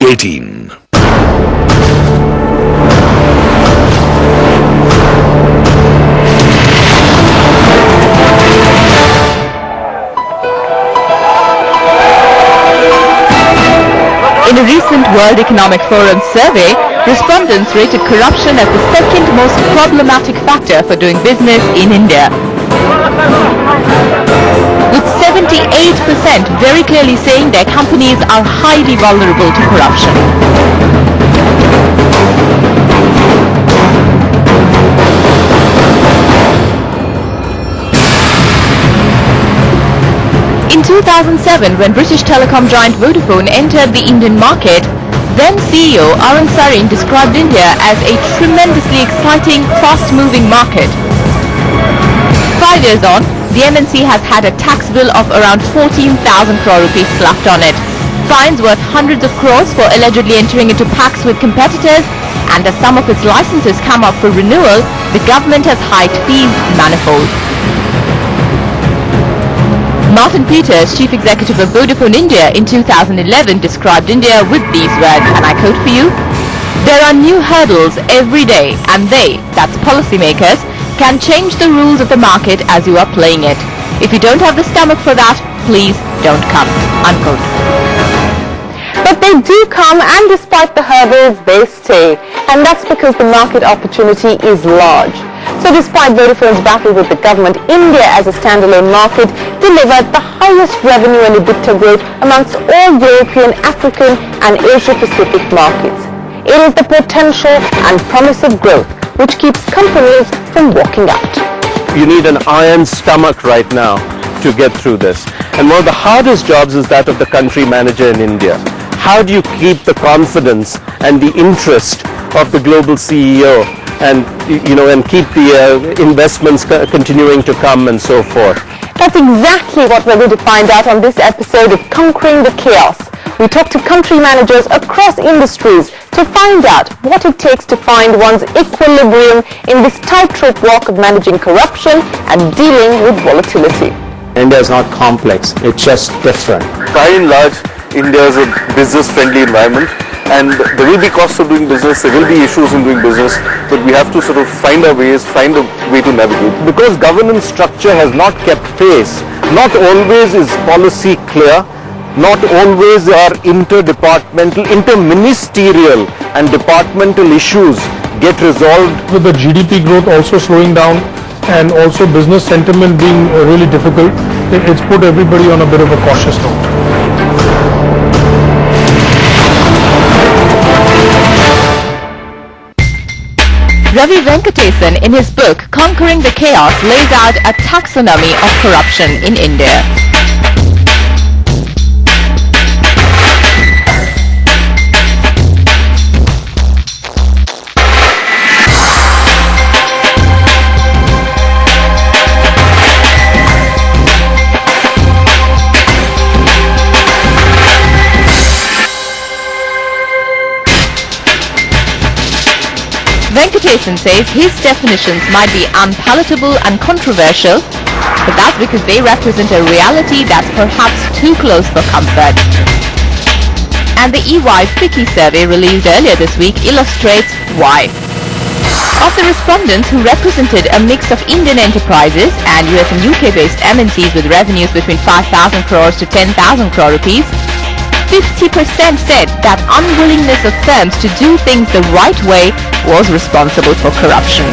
18. In a recent World Economic Forum survey, respondents rated corruption as the second most problematic factor for doing business in India, with 78% very clearly saying their companies are highly vulnerable to corruption. In 2007, when British telecom giant Vodafone entered the Indian market, then CEO Arun Sarin described India as a tremendously exciting, fast-moving market. 5 years on, the MNC has had a tax bill of around 14,000 crore rupees slapped on it, fines worth hundreds of crores for allegedly entering into pacts with competitors, and as some of its licenses come up for renewal, the government has hiked fees manifold. Martin Peters, Chief Executive of Vodafone India in 2011, described India with these words, and I quote for you, "There are new hurdles every day, and they, that's policymakers, can change the rules of the market as you are playing it. If you don't have the stomach for that, please don't come," unquote. But they do come, and despite the hurdles, they stay. And that's because the market opportunity is large. So despite Vodafone's battle with the government, India as a standalone market delivered the highest revenue and EBITDA growth amongst all European, African and Asia-Pacific markets. It is the potential and promise of growth which keeps companies from walking out. You need an iron stomach right now to get through this. And one of the hardest jobs is that of the country manager in India. How do you keep the confidence and the interest of the global CEO and keep the investments continuing to come and so forth? That's exactly what we're going to find out on this episode of Conquering the Chaos. We talk to country managers across industries to find out what it takes to find one's equilibrium in this tightrope walk of managing corruption and dealing with volatility. India is not complex, it's just different. By and large, India is a business-friendly environment, and there will be costs of doing business, there will be issues in doing business, but we have to sort of find our ways, find a way to navigate. Because governance structure has not kept pace, not always is policy clear, not always are interdepartmental, interministerial and departmental issues get resolved. With the GDP growth also slowing down and also business sentiment being really difficult, it's put everybody on a bit of a cautious note. Ravi Venkatesan, in his book Conquering the Chaos, lays out a taxonomy of corruption in India. Venkatesan says his definitions might be unpalatable and controversial, but that's because they represent a reality that's perhaps too close for comfort. And the EY FICCI survey released earlier this week illustrates why. Of the respondents who represented a mix of Indian enterprises and US and UK-based MNCs with revenues between 5,000 crores to 10,000 crore rupees, 50% said that unwillingness of firms to do things the right way was responsible for corruption.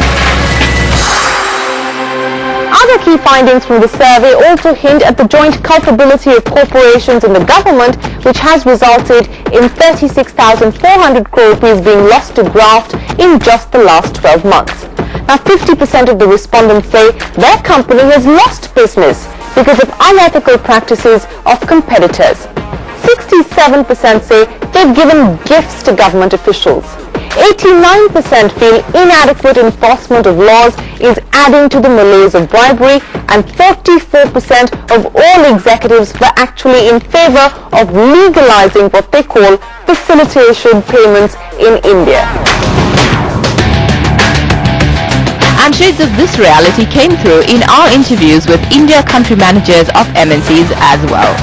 Other key findings from the survey also hint at the joint culpability of corporations and the government, which has resulted in 36,400 crore rupees being lost to graft in just the last 12 months. Now 50% of the respondents say their company has lost business because of unethical practices of competitors. 67% say they've given gifts to government officials. 89% feel inadequate enforcement of laws is adding to the malaise of bribery, and 44% of all executives were actually in favor of legalizing what they call facilitation payments in India. And shades of this reality came through in our interviews with India country managers of MNCs as well.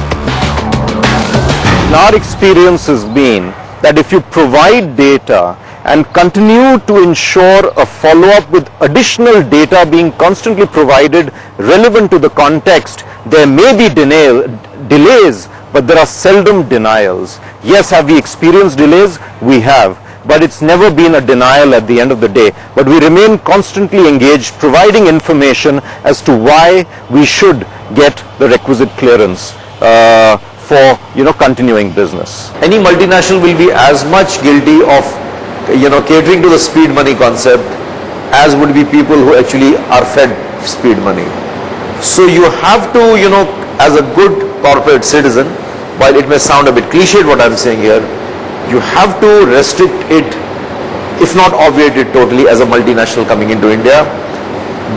Our experience has been that if you provide data and continue to ensure a follow-up with additional data being constantly provided relevant to the context, there may be delays, but there are seldom denials. Yes, have we experienced delays? We have. But it's never been a denial at the end of the day. But we remain constantly engaged, providing information as to why we should get the requisite clearance for continuing business. Any multinational will be as much guilty of catering to the speed money concept as would be people who actually are fed speed money. So you have to, as a good corporate citizen, while it may sound a bit cliched what I'm saying here, you have to restrict it, if not obviate it totally as a multinational coming into India.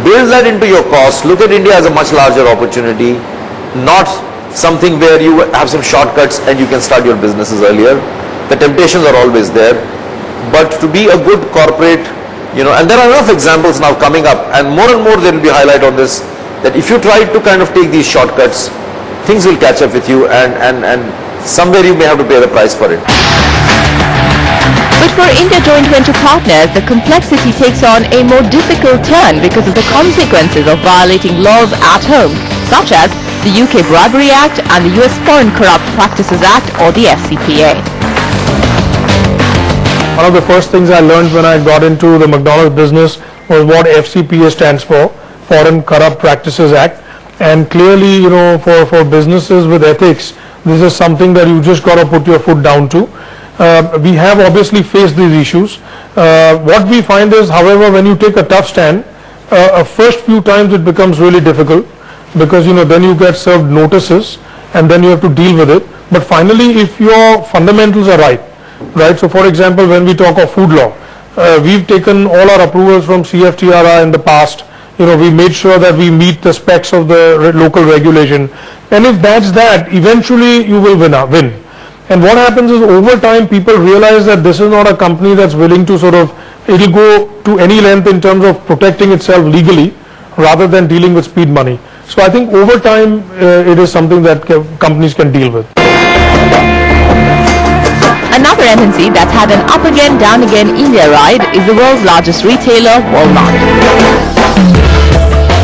Build that into your cost. Look at India as a much larger opportunity, not something where you have some shortcuts and you can start your businesses earlier. The temptations are always there. But to be a good corporate, and there are enough examples now coming up, and more there will be highlight on this, that if you try to kind of take these shortcuts, things will catch up with you, and somewhere you may have to pay the price for it. But for India joint venture partners, the complexity takes on a more difficult turn because of the consequences of violating laws at home, such as the UK Bribery Act and the US Foreign Corrupt Practices Act, or the FCPA. One of the first things I learned when I got into the McDonald's business was what FCPA stands for, Foreign Corrupt Practices Act. And clearly, for businesses with ethics, this is something that you just got to put your foot down to. We have obviously faced these issues. What we find is, however, when you take a tough stand, first few times it becomes really difficult because then you get served notices and then you have to deal with it. But finally, if your fundamentals are right, so for example, when we talk of food law, we've taken all our approvals from CFTRI in the past. We made sure that we meet the specs of the local regulation, and if that's that, eventually you will win. And what happens is, over time, people realize that this is not a company that's willing to it'll go to any length in terms of protecting itself legally rather than dealing with speed money. So I think over time it is something that companies can deal with. Another MNC that's had an up again, down again India ride is the world's largest retailer, Walmart.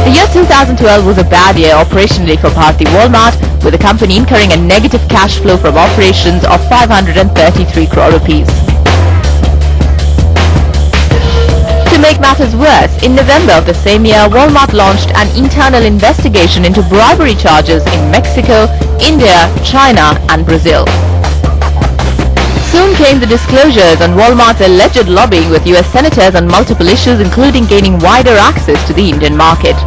The year 2012 was a bad year operationally for Bharti Walmart, with the company incurring a negative cash flow from operations of 533 crore rupees. To make matters worse, in November of the same year, Walmart launched an internal investigation into bribery charges in Mexico, India, China and Brazil. Soon came the disclosures on Walmart's alleged lobbying with US senators on multiple issues, including gaining wider access to the Indian market.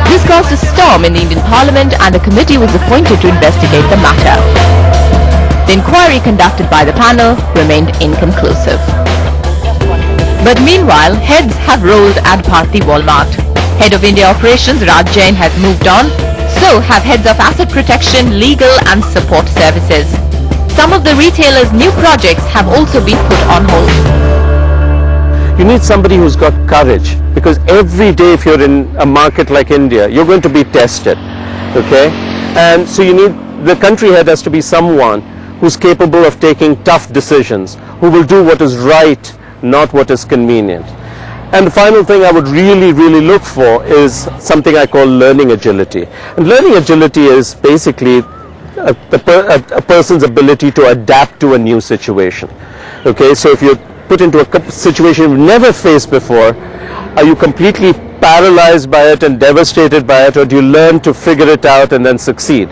This caused a storm in the Indian Parliament and a committee was appointed to investigate the matter. The inquiry conducted by the panel remained inconclusive. But meanwhile, heads have rolled at Bharti Walmart. Head of India Operations Raj Jain has moved on. So have heads of asset protection, legal and support services. Some of the retailers' new projects have also been put on hold. You need somebody who's got courage, because every day if you're in a market like India, you're going to be tested, okay? And so the country head has to be someone who's capable of taking tough decisions, who will do what is right, not what is convenient. And the final thing I would really look for is something I call learning agility. And learning agility is basically a person's ability to adapt to a new situation. Okay, so if you're put into a situation you've never faced before, are you completely paralyzed by it and devastated by it, or do you learn to figure it out and then succeed?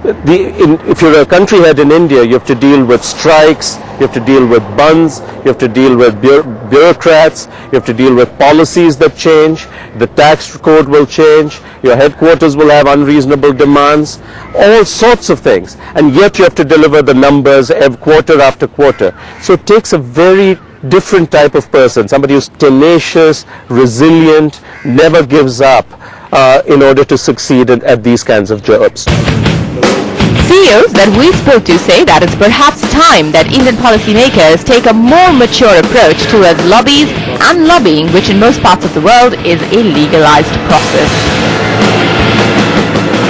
If you're a country head in India, you have to deal with strikes, you have to deal with bunds, you have to deal with bureaucrats, you have to deal with policies that change, the tax code will change, your headquarters will have unreasonable demands, all sorts of things, and yet you have to deliver the numbers quarter after quarter. So it takes a very different type of person, somebody who's tenacious, resilient, never gives up in order to succeed at these kinds of jobs. CEOs that we spoke to say that it's perhaps time that Indian policymakers take a more mature approach towards lobbies and lobbying, which in most parts of the world is a legalized process.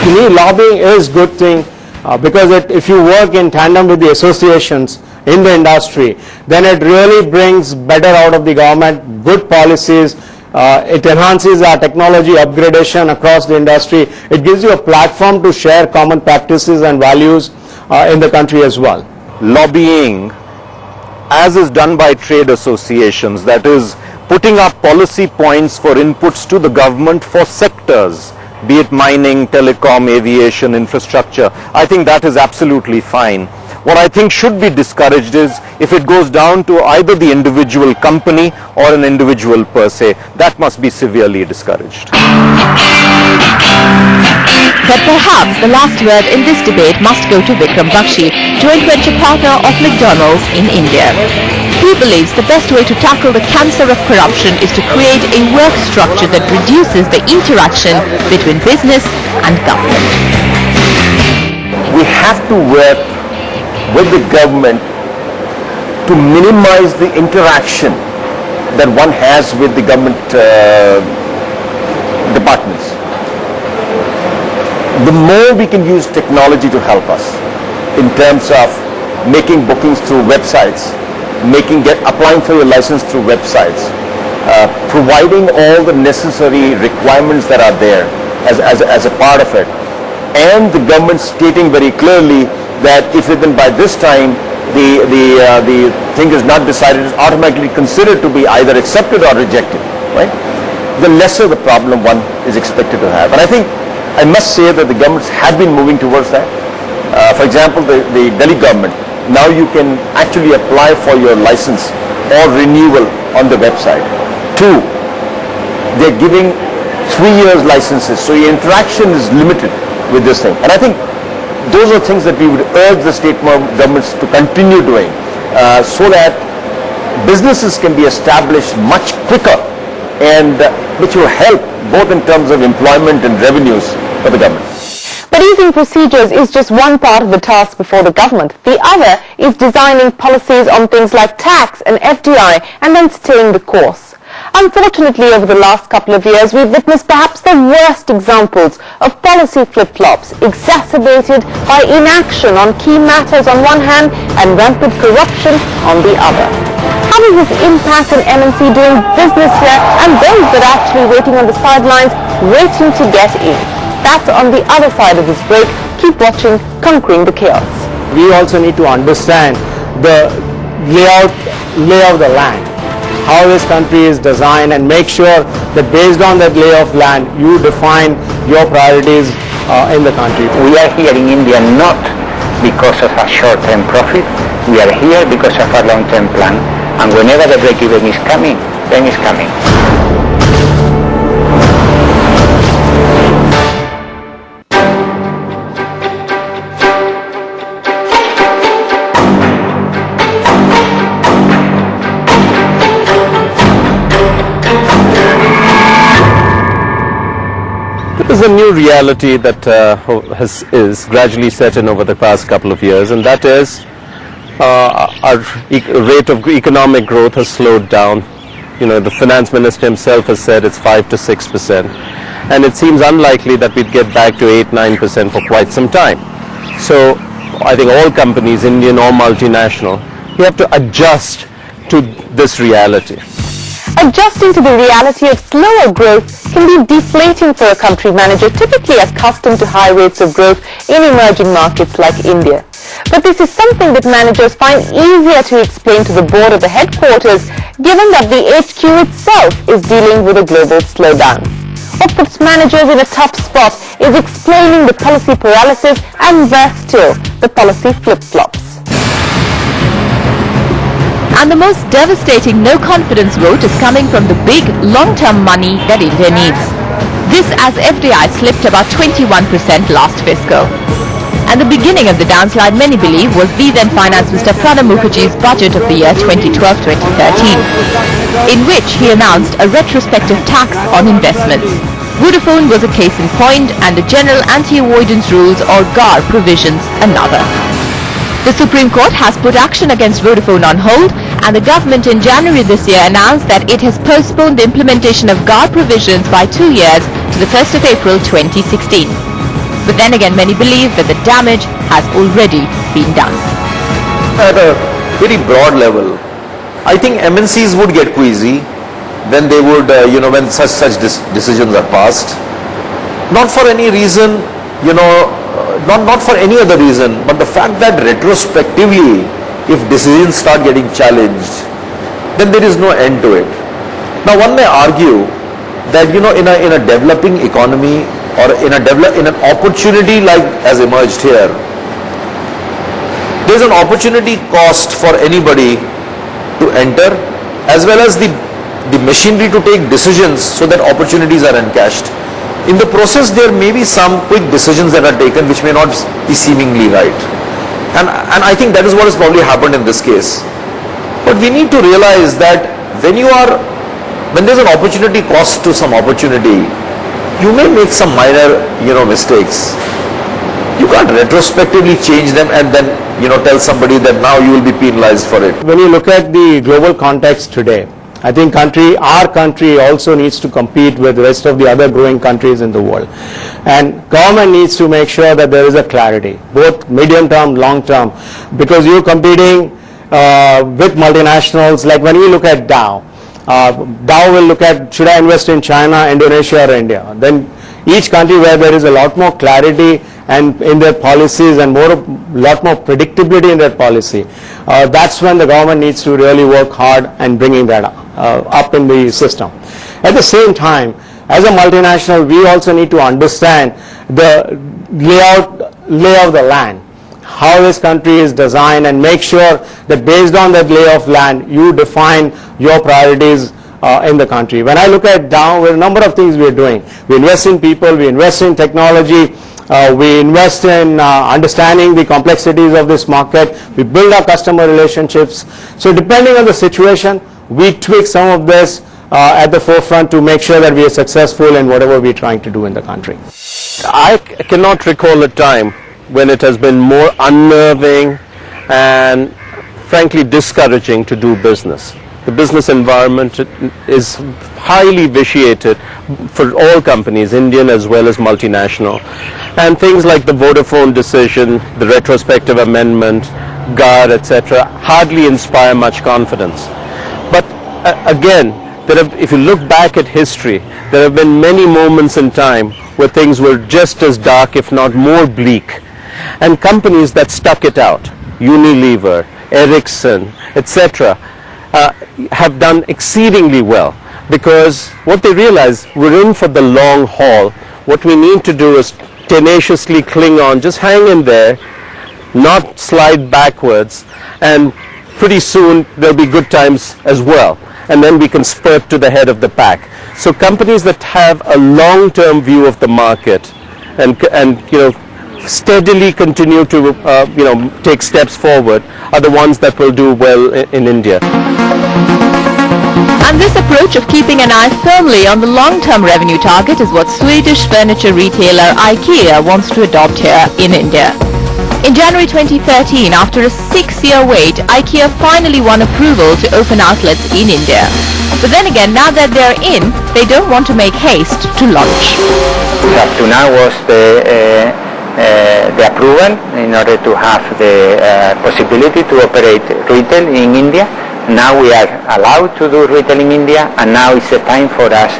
To me, lobbying is a good thing because if you work in tandem with the associations, in the industry, then it really brings better out of the government, good policies. It enhances our technology upgradation across the industry. It gives you a platform to share common practices and values in the country as well. Lobbying, as is done by trade associations, that is putting up policy points for inputs to the government for sectors, be it mining, telecom, aviation, infrastructure, I think that is absolutely fine. What I think should be discouraged is if it goes down to either the individual company or an individual per se. That must be severely discouraged. But perhaps the last word in this debate must go to Vikram Bakshi, joint venture partner of McDonald's in India. He believes the best way to tackle the cancer of corruption is to create a work structure that reduces the interaction between business and government. We have to work with the government to minimize the interaction that one has with the government departments. The more we can use technology to help us in terms of making bookings through websites, applying for your license through websites, providing all the necessary requirements that are there as a part of it, and the government stating very clearly that if within by this time the thing is not decided, it's automatically considered to be either accepted or rejected, right? The lesser the problem one is expected to have. And I must say that the governments have been moving towards that. For example, the Delhi government, now you can actually apply for your license or renewal on the website. 2, they're giving 3 years licenses, so your interaction is limited with this thing. And I think those are things that we would urge the state governments to continue doing so that businesses can be established much quicker, and which will help both in terms of employment and revenues for the government. But easing procedures is just one part of the task before the government. The other is designing policies on things like tax and FDI and then staying the course. Unfortunately, over the last couple of years, we've witnessed perhaps the worst examples of policy flip-flops, exacerbated by inaction on key matters on one hand and rampant corruption on the other. How does this impact an MNC doing business here and those that are actually waiting on the sidelines, waiting to get in? That's on the other side of this break. Keep watching Conquering the Chaos. We also need to understand the layout of the land, how this country is designed, and make sure that based on that lay of land, you define your priorities in the country. We are here in India not because of a short-term profit. We are here because of a long-term plan. And whenever the break-even is coming, then it's coming. There's a new reality that is gradually set in over the past couple of years, and that is our rate of economic growth has slowed down. You know, the finance minister himself has said it's 5 to 6%, and it seems unlikely that we'd get back to 8-9% for quite some time. So I think all companies, Indian or multinational, we have to adjust to this reality. Adjusting to the reality of slower growth can be deflating for a country manager typically accustomed to high rates of growth in emerging markets like India. But this is something that managers find easier to explain to the board of the headquarters, given that the HQ itself is dealing with a global slowdown. What puts managers in a tough spot is explaining the policy paralysis and, worse still, the policy flip-flops. And the most devastating no-confidence vote is coming from the big, long-term money that India needs. This as FDI slipped about 21% last fiscal. And the beginning of the downslide, many believe, was the then Finance Minister Pranab Mukherjee's budget of the year 2012-2013, in which he announced a retrospective tax on investments. Vodafone was a case in point, and the General Anti-Avoidance Rules or GAR provisions another. The Supreme Court has put action against Vodafone on hold, and the government in January this year announced that it has postponed the implementation of GAR provisions by 2 years to the 1st of April 2016. But then again, many believe that the damage has already been done. At a very broad level, I think MNCs would get queasy when they would, when such decisions are passed. Not for any reason, not for any other reason, but the fact that retrospectively, if decisions start getting challenged, then there is no end to it. Now one may argue that in a developing economy or in an opportunity like has emerged here, there is an opportunity cost for anybody to enter, as well as the machinery to take decisions so that opportunities are encashed. In the process, there may be some quick decisions that are taken which may not be seemingly right. And I think that is what has probably happened in this case. But we need to realize that when there's an opportunity cost to some opportunity, you may make some minor, mistakes. You can't retrospectively change them and then, tell somebody that now you will be penalized for it. When you look at the global context today, I think our country also needs to compete with the rest of the other growing countries in the world. And government needs to make sure that there is a clarity, both medium term, long term, because you're competing with multinationals. Like when we look at Dow, Dow will look at, should I invest in China, Indonesia or India? Then each country where there is a lot more clarity and in their policies and lot more predictability in their policy, that's when the government needs to really work hard and bringing that up in the system. At the same time, as a multinational, we also need to understand the lay of the land, how this country is designed, and make sure that based on that lay of land, you define your priorities in the country. When I look at Dow, there are a number of things we are doing. We invest in people, we invest in technology, we invest in understanding the complexities of this market, we build our customer relationships. So depending on the situation, we tweak some of this at the forefront to make sure that we are successful in whatever we're trying to do in the country. I cannot recall a time when it has been more unnerving and frankly discouraging to do business. The business environment is highly vitiated for all companies, Indian as well as multinational. And things like the Vodafone decision, the retrospective amendment, GAR, etc., hardly inspire much confidence. But again, if you look back at history, there have been many moments in time where things were just as dark, if not more bleak. And companies that stuck it out, Unilever, Ericsson, etc., have done exceedingly well, because what they realize, we're in for the long haul. What we need to do is tenaciously cling on, just hang in there, not slide backwards, and pretty soon there'll be good times as well, and then we can spurt to the head of the pack. So companies that have a long-term view of the market and steadily continue to take steps forward are the ones that will do well in India. And this approach of keeping an eye firmly on the long-term revenue target is what Swedish furniture retailer IKEA wants to adopt here in India. In January 2013, after a 6-year wait, IKEA finally won approval to open outlets in India. But then again, now that they're in, they don't want to make haste to launch. Up to now was the approval in order to have the possibility to operate retail in India. Now we are allowed to do retail in India, and now it's the time for us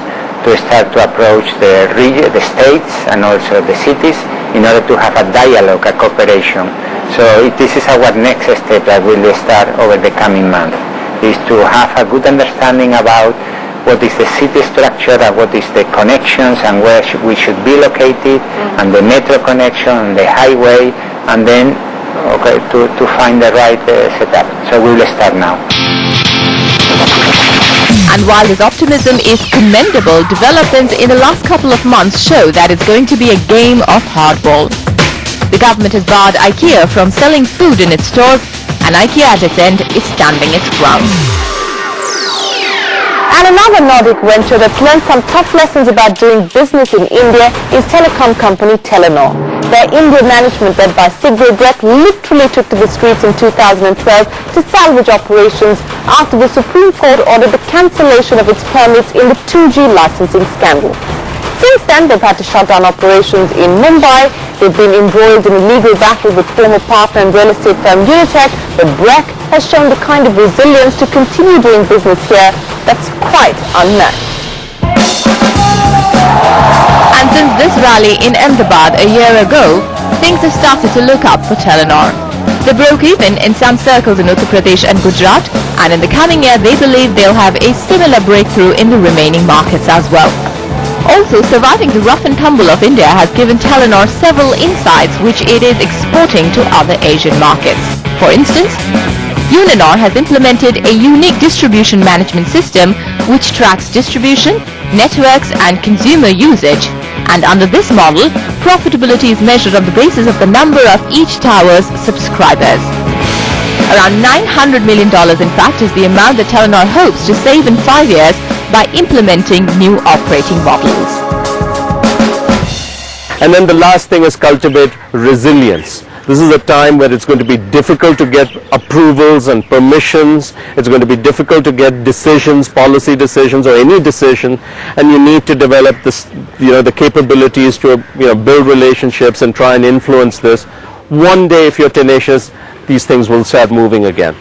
to start to approach the region, the states and also the cities in order to have a dialogue, a cooperation. So this is our next step that will start over the coming month, is to have a good understanding about what is the city structure and what is the connections and where we should be located, and the metro connection and the highway, and then to find the right setup. So we will start now. And while his optimism is commendable, developments in the last couple of months show that it's going to be a game of hardball. The government has barred IKEA from selling food in its stores, and IKEA at its end is standing its ground. And another Nordic venture that's learned some tough lessons about doing business in India is telecom company Telenor. Their Indian management, led by Sigrid Brekk, literally took to the streets in 2012 to salvage operations after the Supreme Court ordered the cancellation of its permits in the 2G licensing scandal. Since then, they've had to shut down operations in Mumbai, They've been embroiled in a legal battle with former partner and real estate firm Unitech, but BREC has shown the kind of resilience to continue doing business here that's quite unmatched. And since this rally in Ahmedabad a year ago, things have started to look up for Telenor. They broke even in some circles in Uttar Pradesh and Gujarat, and in the coming year they believe they'll have a similar breakthrough in the remaining markets as well. Also, surviving the rough and tumble of India has given Telenor several insights which it is exporting to other Asian markets. For instance, Uninor has implemented a unique distribution management system which tracks distribution, networks and consumer usage. And under this model, profitability is measured on the basis of the number of each tower's subscribers. Around $900 million in fact is the amount that Telenor hopes to save in 5 years by implementing new operating models. And then the last thing is cultivate resilience. This is a time where it's going to be difficult to get approvals and permissions. It's going to be difficult to get decisions, policy decisions or any decision, and you need to develop this, the capabilities to build relationships and try and influence this. One day, if you're tenacious, these things will start moving again.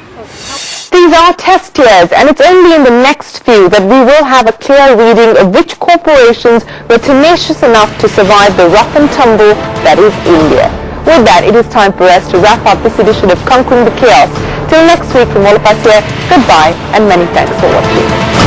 These are test years, and it's only in the next few that we will have a clear reading of which corporations were tenacious enough to survive the rough and tumble that is India. With that, it is time for us to wrap up this edition of Conquering the Chaos. Till next week, from all of us here, goodbye and many thanks for watching.